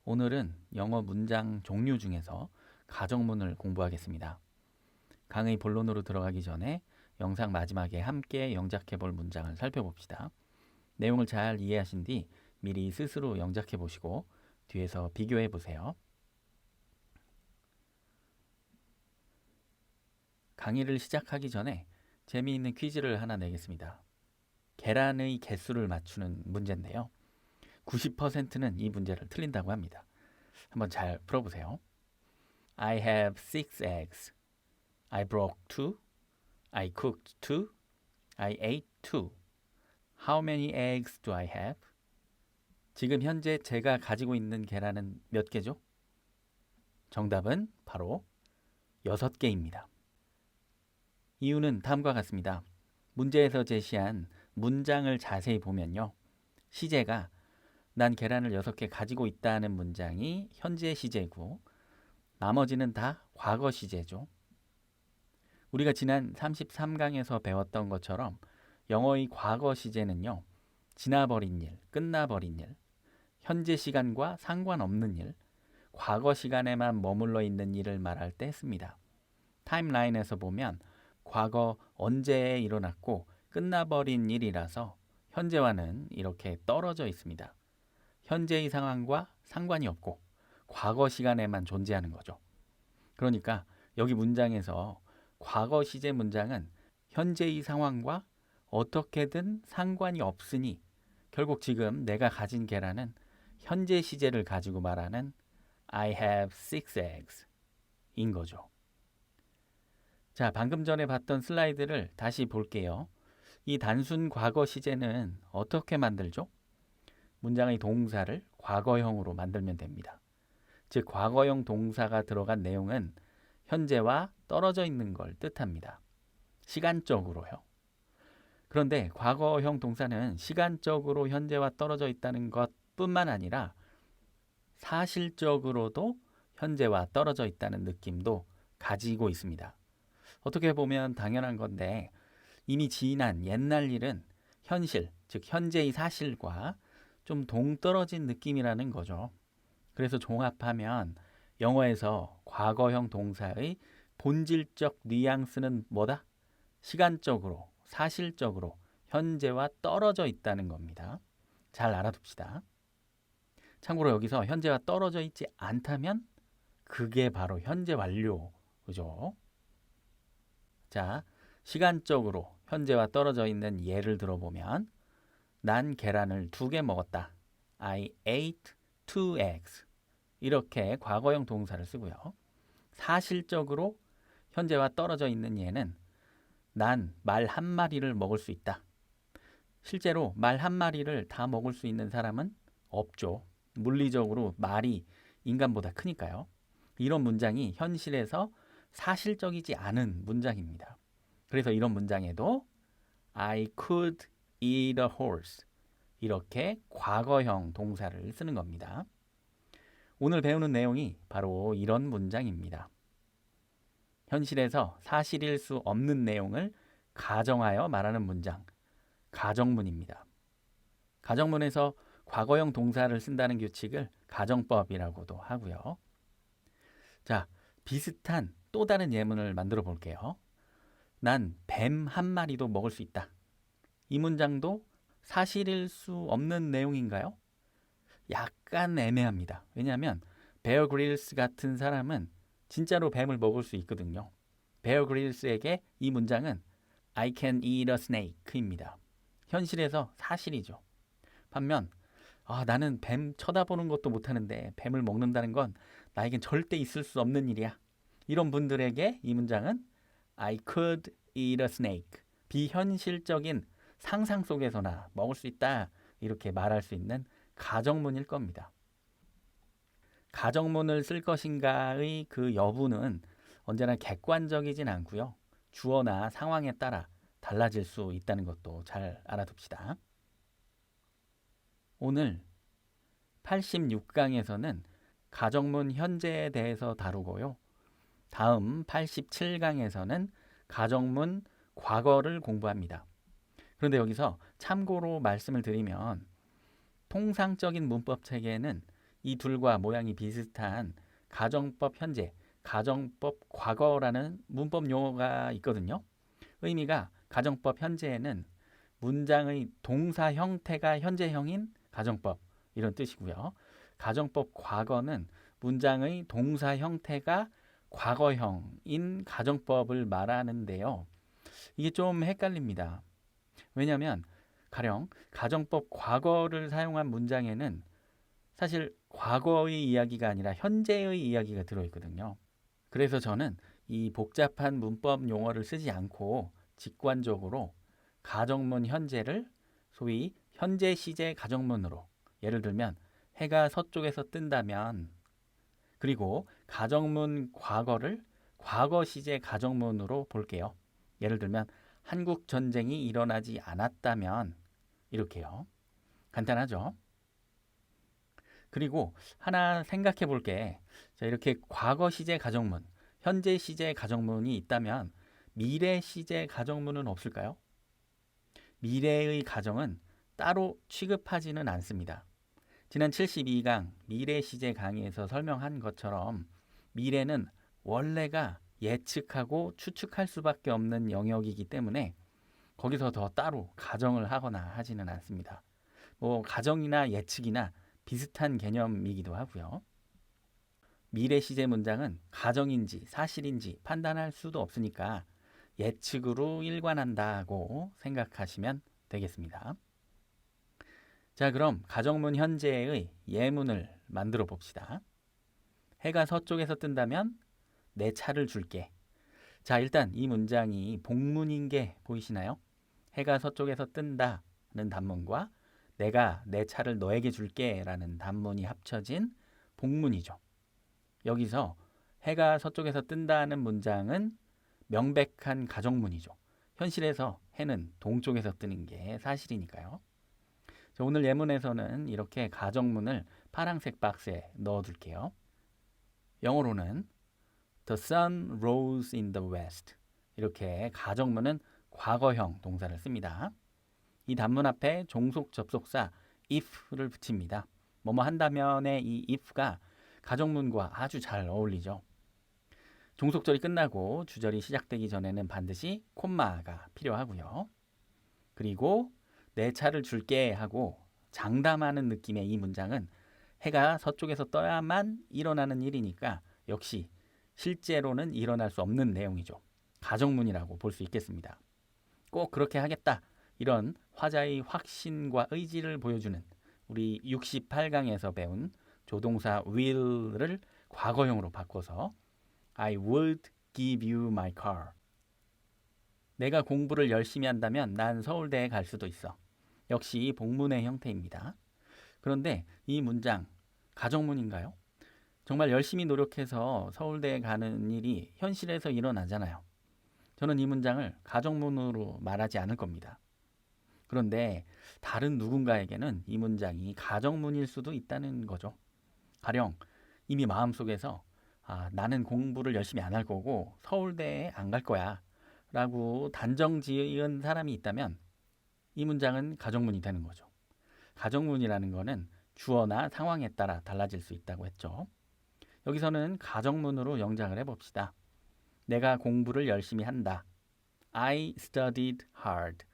오늘은 영어 문장 종류 중에서 가정문을 공부하겠습니다. 강의 본론으로 들어가기 전에 영상 마지막에 함께 영작해 볼 문장을 살펴봅시다. 내용을 잘 이해하신 뒤 미리 스스로 영작해 보시고 뒤에서 비교해 보세요. 강의를 시작하기 전에 재미있는 퀴즈를 하나 내겠습니다. 계란의 개수를 맞추는 문제인데요. 90%는 이 문제를 틀린다고 합니다. 한번 잘 풀어보세요. I have 6 eggs. I broke 2. I cooked 2. I ate 2. How many eggs do I have? 지금 현재 제가 가지고 있는 계란은 몇 개죠? 정답은 바로 6개입니다. 이유는 다음과 같습니다. 문제에서 제시한 문장을 자세히 보면요. 시제가 난 계란을 6개 가지고 있다는 문장이 현재 시제고 나머지는 다 과거 시제죠. 우리가 지난 33강에서 배웠던 것처럼 영어의 과거 시제는요. 지나버린 일, 끝나버린 일, 현재 시간과 상관없는 일, 과거 시간에만 머물러 있는 일을 말할 때 씁니다. 타임라인에서 보면 과거 언제에 일어났고 끝나버린 일이라서 현재와는 이렇게 떨어져 있습니다. 현재의 상황과 상관이 없고 과거 시간에만 존재하는 거죠. 그러니까 여기 문장에서 과거 시제 문장은 현재의 상황과 어떻게든 상관이 없으니 결국 지금 내가 가진 계란은 현재 시제를 가지고 말하는 I have 6 eggs 인 거죠. 자, 방금 전에 봤던 슬라이드를 다시 볼게요. 이 단순 과거 시제는 어떻게 만들죠? 문장의 동사를 과거형으로 만들면 됩니다. 즉, 과거형 동사가 들어간 내용은 현재와 떨어져 있는 걸 뜻합니다. 시간적으로요. 그런데 과거형 동사는 시간적으로 현재와 떨어져 있다는 것뿐만 아니라 사실적으로도 현재와 떨어져 있다는 느낌도 가지고 있습니다. 어떻게 보면 당연한 건데 이미 지난 옛날 일은 현실, 즉 현재의 사실과 좀 동떨어진 느낌이라는 거죠. 그래서 종합하면 영어에서 과거형 동사의 본질적 뉘앙스는 뭐다? 시간적으로, 사실적으로 현재와 떨어져 있다는 겁니다. 잘 알아둡시다. 참고로 여기서 현재와 떨어져 있지 않다면 그게 바로 현재 완료죠. 자, 시간적으로 현재와 떨어져 있는 예를 들어보면 난 계란을 2개 먹었다. I ate 2 eggs. 이렇게 과거형 동사를 쓰고요. 사실적으로 현재와 떨어져 있는 예는 난 말 한 마리를 먹을 수 있다. 실제로 말 한 마리를 다 먹을 수 있는 사람은 없죠. 물리적으로 말이 인간보다 크니까요. 이런 문장이 현실에서 사실적이지 않은 문장입니다. 그래서 이런 문장에도 I could eat a horse 이렇게 과거형 동사를 쓰는 겁니다. 오늘 배우는 내용이 바로 이런 문장입니다. 현실에서 사실일 수 없는 내용을 가정하여 말하는 문장, 가정문입니다. 가정문에서 과거형 동사를 쓴다는 규칙을 가정법이라고도 하고요. 자, 비슷한 또 다른 예문을 만들어 볼게요. 난 뱀 한 마리도 먹을 수 있다. 이 문장도 사실일 수 없는 내용인가요? 약간 애매합니다. 왜냐하면 베어 그릴스 같은 사람은 진짜로 뱀을 먹을 수 있거든요. 베어 그릴스에게 이 문장은 I can eat a snake입니다. 현실에서 사실이죠. 반면 나는 뱀 쳐다보는 것도 못하는데 뱀을 먹는다는 건 나에겐 절대 있을 수 없는 일이야. 이런 분들에게 이 문장은 I could eat a snake. 비현실적인 상상 속에서나 먹을 수 있다. 이렇게 말할 수 있는 가정문일 겁니다. 가정문을 쓸 것인가의 그 여부는 언제나 객관적이진 않고요. 주어나 상황에 따라 달라질 수 있다는 것도 잘 알아둡시다. 오늘 86강에서는 가정문 현재에 대해서 다루고요. 다음 87강에서는 가정문 과거를 공부합니다. 그런데 여기서 참고로 말씀을 드리면 통상적인 문법 체계는 이 둘과 모양이 비슷한 가정법 현재, 가정법 과거라는 문법 용어가 있거든요. 의미가 가정법 현재에는 문장의 동사 형태가 현재형인 가정법 이런 뜻이고요. 가정법 과거는 문장의 동사 형태가 과거형인 가정법을 말하는데요. 이게 좀 헷갈립니다. 왜냐하면 가령 가정법 과거를 사용한 문장에는 사실 과거의 이야기가 아니라 현재의 이야기가 들어있거든요. 그래서 저는 이 복잡한 문법 용어를 쓰지 않고 직관적으로 가정문 현재를 소위 현재 시제 가정문으로, 예를 들면 해가 서쪽에서 뜬다면, 그리고 가정문 과거를 과거 시제 가정문으로 볼게요. 예를 들면 한국 전쟁이 일어나지 않았다면, 이렇게요. 간단하죠? 그리고 하나 생각해 볼게. 자, 이렇게 과거 시제 가정문, 현재 시제 가정문이 있다면 미래 시제 가정문은 없을까요? 미래의 가정은 따로 취급하지는 않습니다. 지난 72강 미래 시제 강의에서 설명한 것처럼 미래는 원래가 예측하고 추측할 수밖에 없는 영역이기 때문에 거기서 더 따로 가정을 하거나 하지는 않습니다. 뭐 가정이나 예측이나 비슷한 개념이기도 하고요. 미래 시제 문장은 가정인지 사실인지 판단할 수도 없으니까 예측으로 일관한다고 생각하시면 되겠습니다. 자, 그럼 가정문 현재의 예문을 만들어 봅시다. 해가 서쪽에서 뜬다면 내 차를 줄게. 자, 일단 이 문장이 복문인 게 보이시나요? 해가 서쪽에서 뜬다는 단문과 내가 내 차를 너에게 줄게 라는 단문이 합쳐진 복문이죠. 여기서 해가 서쪽에서 뜬다는 문장은 명백한 가정문이죠. 현실에서 해는 동쪽에서 뜨는 게 사실이니까요. 자, 오늘 예문에서는 이렇게 가정문을 파란색 박스에 넣어둘게요. 영어로는 The sun rose in the west. 이렇게 가정문은 과거형 동사를 씁니다. 이 단문 앞에 종속 접속사 if를 붙입니다. 뭐뭐 한다면의 이 if가 가정문과 아주 잘 어울리죠. 종속절이 끝나고 주절이 시작되기 전에는 반드시 콤마가 필요하고요. 그리고 내 차를 줄게 하고 장담하는 느낌의 이 문장은 해가 서쪽에서 떠야만 일어나는 일이니까 역시 실제로는 일어날 수 없는 내용이죠. 가정문이라고 볼 수 있겠습니다. 꼭 그렇게 하겠다. 이런 화자의 확신과 의지를 보여주는 우리 68강에서 배운 조동사 will를 과거형으로 바꿔서 I would give you my car. 내가 공부를 열심히 한다면 난 서울대에 갈 수도 있어. 역시 복문의 형태입니다. 그런데 이 문장 가정문인가요? 정말 열심히 노력해서 서울대에 가는 일이 현실에서 일어나잖아요. 저는 이 문장을 가정문으로 말하지 않을 겁니다. 그런데 다른 누군가에게는 이 문장이 가정문일 수도 있다는 거죠. 가령 이미 마음속에서 나는 공부를 열심히 안 할 거고 서울대에 안 갈 거야 라고 단정 지은 사람이 있다면 이 문장은 가정문이 되는 거죠. 가정문이라는 거는 주어나 상황에 따라 달라질 수 있다고 했죠. 여기서는 가정문으로 영작을 해봅시다. 내가 공부를 열심히 한다. I studied hard.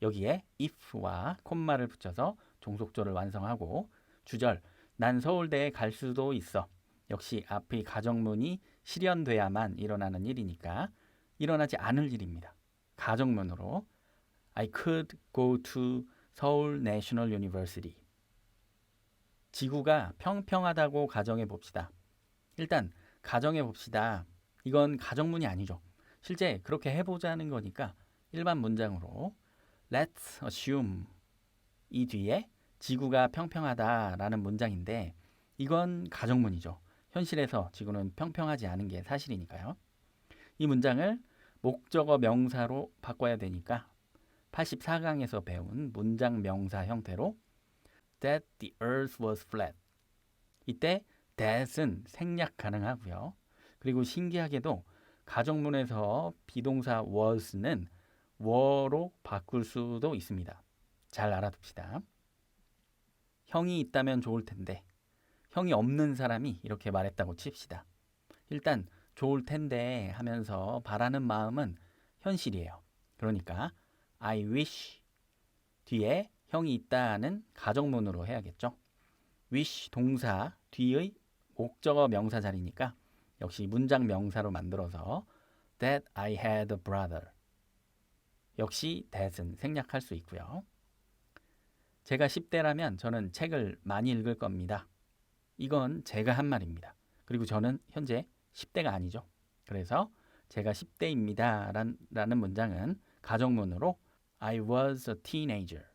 여기에 if와 콤마를 붙여서 종속절을 완성하고 주절 난 서울대에 갈 수도 있어. 역시 앞의 가정문이 실현돼야만 일어나는 일이니까 일어나지 않을 일입니다. 가정문으로 I could go to Seoul National University. 지구가 평평하다고 가정해 봅시다. 일단 가정해 봅시다. 이건 가정문이 아니죠. 실제 그렇게 해보자는 거니까 일반 문장으로 Let's assume 이 뒤에 지구가 평평하다라는 문장인데 이건 가정문이죠. 현실에서 지구는 평평하지 않은 게 사실이니까요. 이 문장을 목적어 명사로 바꿔야 되니까 84강에서 배운 문장 명사 형태로 That the earth was flat. 이때 that은 생략 가능하고요. 그리고 신기하게도 가정문에서 비동사 was는 were로 바꿀 수도 있습니다. 잘 알아둡시다. 형이 있다면 좋을 텐데 형이 없는 사람이 이렇게 말했다고 칩시다. 일단 좋을 텐데 하면서 바라는 마음은 현실이에요. 그러니까 I wish 뒤에 형이 있다는 가정문으로 해야겠죠. wish 동사 뒤의 목적어 명사 자리니까 역시 문장 명사로 만들어서 that I had a brother. 역시 that은 생략할 수 있고요. 제가 10대라면 저는 책을 많이 읽을 겁니다. 이건 제가 한 말입니다. 그리고 저는 현재 10대가 아니죠. 그래서 제가 10대입니다 라는 문장은 가정문으로 I was a teenager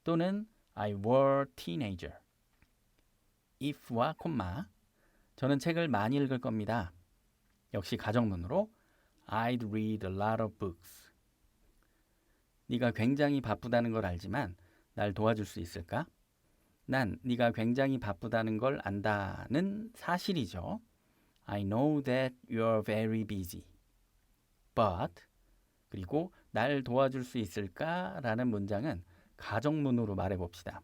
또는 I were teenager. if와 콤마 저는 책을 많이 읽을 겁니다. 역시 가정문으로 I'd read a lot of books. 네가 굉장히 바쁘다는 걸 알지만 날 도와줄 수 있을까? 난 네가 굉장히 바쁘다는 걸 안다는 사실이죠. I know that you're very busy. But 그리고 날 도와줄 수 있을까? 라는 문장은 가정문으로 말해봅시다.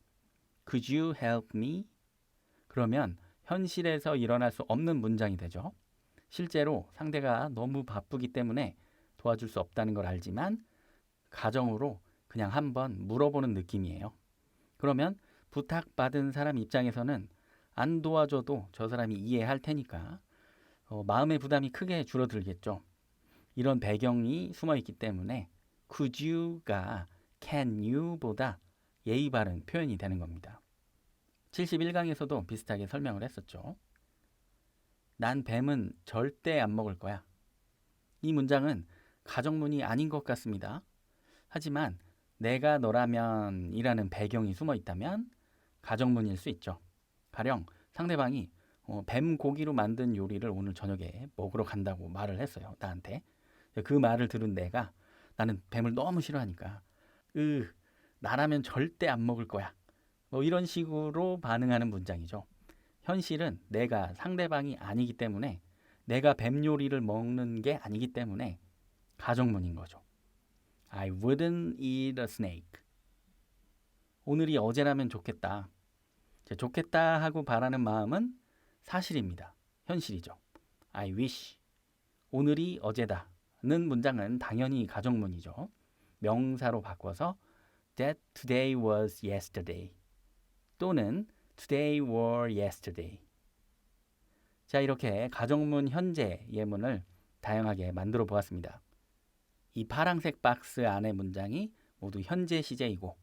Could you help me? 그러면 현실에서 일어날 수 없는 문장이 되죠. 실제로 상대가 너무 바쁘기 때문에 도와줄 수 없다는 걸 알지만 가정으로 그냥 한번 물어보는 느낌이에요. 그러면 부탁받은 사람 입장에서는 안 도와줘도 저 사람이 이해할 테니까 마음의 부담이 크게 줄어들겠죠. 이런 배경이 숨어 있기 때문에 could you가 can you보다 예의 바른 표현이 되는 겁니다. 71강에서도 비슷하게 설명을 했었죠. 난 뱀은 절대 안 먹을 거야. 이 문장은 가정문이 아닌 것 같습니다. 하지만 내가 너라면 이라는 배경이 숨어 있다면 가정문일 수 있죠. 가령 상대방이 뱀 고기로 만든 요리를 오늘 저녁에 먹으러 간다고 말을 했어요. 나한테. 그 말을 들은 내가 나는 뱀을 너무 싫어하니까 나라면 절대 안 먹을 거야. 뭐 이런 식으로 반응하는 문장이죠. 현실은 내가 상대방이 아니기 때문에 내가 뱀 요리를 먹는 게 아니기 때문에 가정문인 거죠. I wouldn't eat a snake. 오늘이 어제라면 좋겠다. 좋겠다 하고 바라는 마음은 사실입니다. 현실이죠. I wish. 오늘이 어제다는 문장은 당연히 가정문이죠. 명사로 바꿔서 that today was yesterday 또는 today were yesterday. 자, 이렇게 가정문 현재 예문을 다양하게 만들어 보았습니다. 이 파란색 박스 안의 문장이 모두 현재 시제이고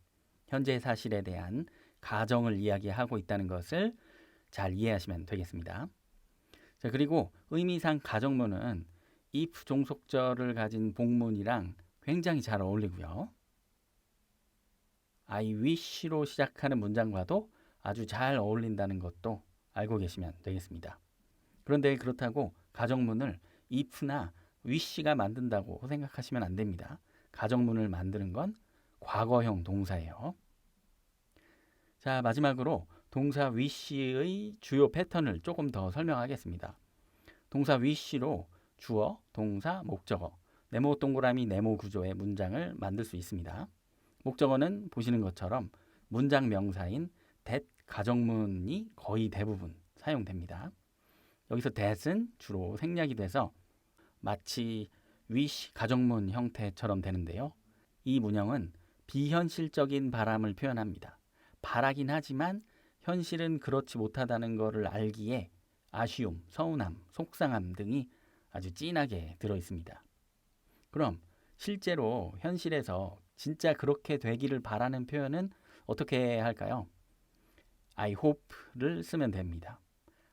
현재 사실에 대한 가정을 이야기하고 있다는 것을 잘 이해하시면 되겠습니다. 자, 그리고 의미상 가정문은 if 종속절을 가진 복문이랑 굉장히 잘 어울리고요. I wish로 시작하는 문장과도 아주 잘 어울린다는 것도 알고 계시면 되겠습니다. 그런데 그렇다고 가정문을 if나 wish가 만든다고 생각하시면 안 됩니다. 가정문을 만드는 건 과거형 동사예요. 자, 마지막으로 동사 wish의 주요 패턴을 조금 더 설명하겠습니다. 동사 wish로 주어, 동사, 목적어, 네모 동그라미 네모 구조의 문장을 만들 수 있습니다. 목적어는 보시는 것처럼 문장 명사인 that 가정문이 거의 대부분 사용됩니다. 여기서 that은 주로 생략이 돼서 마치 wish 가정문 형태처럼 되는데요. 이 문형은 비현실적인 바람을 표현합니다. 바라긴 하지만 현실은 그렇지 못하다는 것을 알기에 아쉬움, 서운함, 속상함 등이 아주 진하게 들어 있습니다. 그럼 실제로 현실에서 진짜 그렇게 되기를 바라는 표현은 어떻게 할까요? I hope를 쓰면 됩니다.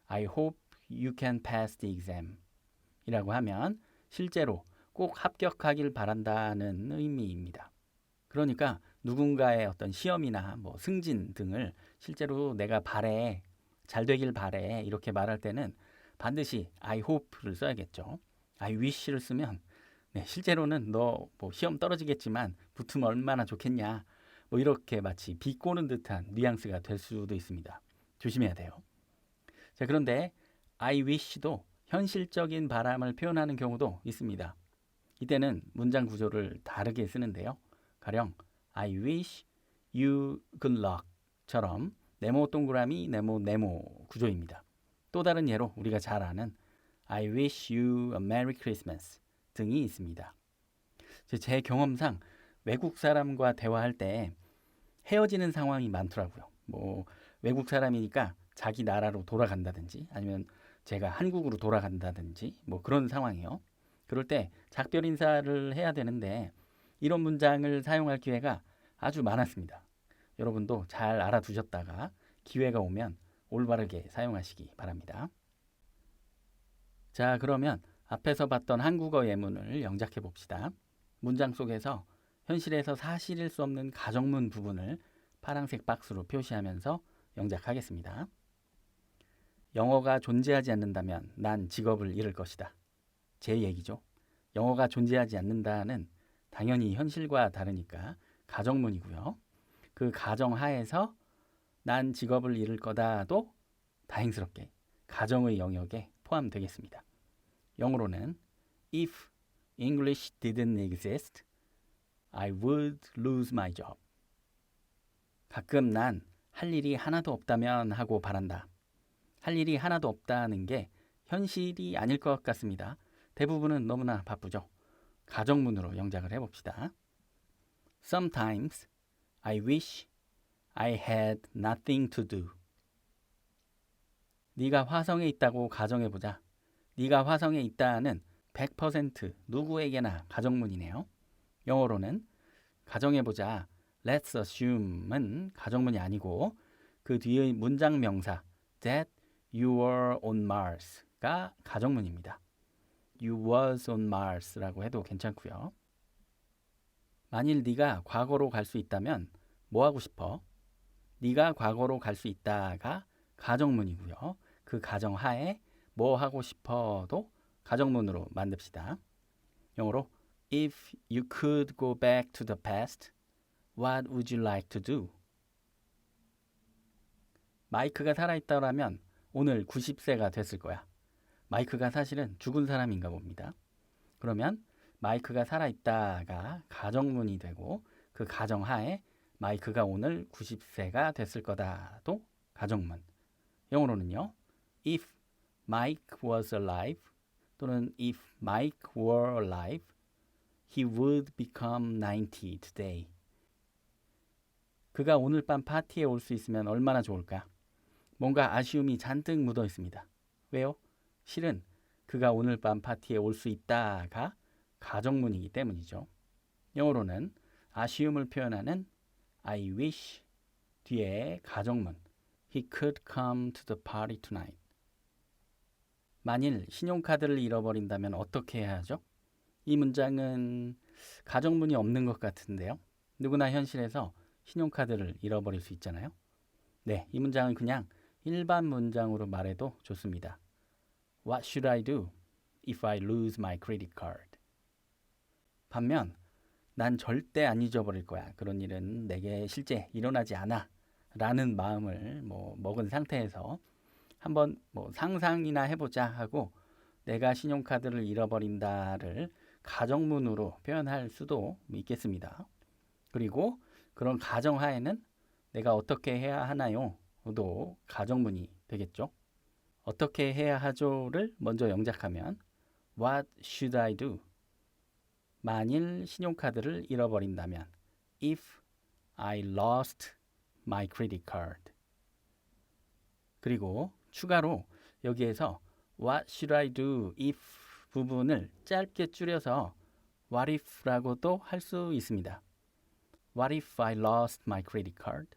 I hope you can pass the exam 이라고 하면 실제로 꼭 합격하길 바란다는 의미입니다. 그러니까 누군가의 어떤 시험이나 뭐 승진 등을 실제로 내가 바래, 잘 되길 바래 이렇게 말할 때는 반드시 I hope를 써야겠죠. I wish를 쓰면 실제로는 너 뭐 시험 떨어지겠지만 붙으면 얼마나 좋겠냐 뭐 이렇게 마치 비꼬는 듯한 뉘앙스가 될 수도 있습니다. 조심해야 돼요. 자, 그런데 I wish도 현실적인 바람을 표현하는 경우도 있습니다. 이때는 문장 구조를 다르게 쓰는데요. 가령 I wish you good luck처럼 네모 동그라미, 네모 구조입니다. 또 다른 예로 우리가 잘 아는 I wish you a Merry Christmas 등이 있습니다. 제 경험상 외국 사람과 대화할 때 헤어지는 상황이 많더라고요. 뭐 외국 사람이니까 자기 나라로 돌아간다든지 아니면 제가 한국으로 돌아간다든지 뭐 그런 상황이요. 그럴 때 작별 인사를 해야 되는데 이런 문장을 사용할 기회가 아주 많았습니다. 여러분도 잘 알아두셨다가 기회가 오면 올바르게 사용하시기 바랍니다. 자, 그러면 앞에서 봤던 한국어 예문을 영작해 봅시다. 문장 속에서 현실에서 사실일 수 없는 가정문 부분을 파란색 박스로 표시하면서 영작하겠습니다. 영어가 존재하지 않는다면 난 직업을 잃을 것이다. 제 얘기죠. 영어가 존재하지 않는다는 당연히 현실과 다르니까 가정문이고요. 그 가정 하에서 난 직업을 잃을 거다도 다행스럽게 가정의 영역에 포함되겠습니다. 영어로는 If English didn't exist, I would lose my job. 가끔 난 할 일이 하나도 없다면 하고 바란다. 할 일이 하나도 없다는 게 현실이 아닐 것 같습니다. 대부분은 너무나 바쁘죠. 가정문으로 영작을 해봅시다. Sometimes I wish I had nothing to do. 네가 화성에 있다고 가정해보자. 네가 화성에 있다는 100% 누구에게나 가정문이네요. 영어로는 가정해보자. Let's assume은 가정문이 아니고 그 뒤의 문장 명사 that you were on Mars가 가정문입니다. You was on Mars라고 해도 괜찮고요. 만일 네가 과거로 갈 수 있다면 뭐 하고 싶어? 네가 과거로 갈 수 있다가 가정문이고요. 그 가정 하에 뭐 하고 싶어도 가정문으로 만듭시다. 영어로 If you could go back to the past, what would you like to do? 마이크가 살아있다라면 오늘 90세가 됐을 거야. 마이크가 사실은 죽은 사람인가 봅니다. 그러면 마이크가 살아있다가 가정문이 되고 그 가정하에 마이크가 오늘 90세가 됐을 거다도 가정문. 영어로는요. If Mike was alive 또는 If Mike were alive, he would become 90 today. 그가 오늘 밤 파티에 올 수 있으면 얼마나 좋을까? 뭔가 아쉬움이 잔뜩 묻어 있습니다. 왜요? 실은 그가 오늘 밤 파티에 올 수 있다가 가정문이기 때문이죠. 영어로는 아쉬움을 표현하는 I wish 뒤에 가정문 He could come to the party tonight. 만일 신용카드를 잃어버린다면 어떻게 해야 하죠? 이 문장은 가정문이 없는 것 같은데요. 누구나 현실에서 신용카드를 잃어버릴 수 있잖아요. 네, 이 문장은 그냥 일반 문장으로 말해도 좋습니다. What should I do if I lose my credit card? 반면 난 절대 안 잊어버릴 거야. 그런 일은 내게 실제 일어나지 않아. 라는 마음을 먹은 상태에서 한번 상상이나 해보자 하고 내가 신용카드를 잃어버린다를 가정문으로 표현할 수도 있겠습니다. 그리고 그런 가정하에는 내가 어떻게 해야 하나요? 도 가정문이 되겠죠. 어떻게 해야 하죠를 먼저 영작하면 What should I do? 만일 신용카드를 잃어버린다면 If I lost my credit card. 그리고 추가로 여기에서 What should I do if 부분을 짧게 줄여서 What if라고도 할 수 있습니다. What if I lost my credit card?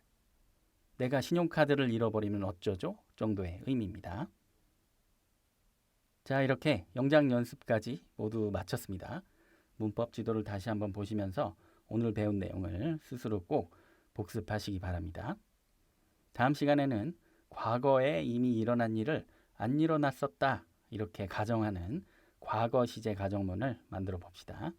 내가 신용카드를 잃어버리면 어쩌죠? 정도의 의미입니다. 자, 이렇게 영작 연습까지 모두 마쳤습니다. 문법 지도를 다시 한번 보시면서 오늘 배운 내용을 스스로 꼭 복습하시기 바랍니다. 다음 시간에는 과거에 이미 일어난 일을 안 일어났었다 이렇게 가정하는 과거 시제 가정문을 만들어 봅시다.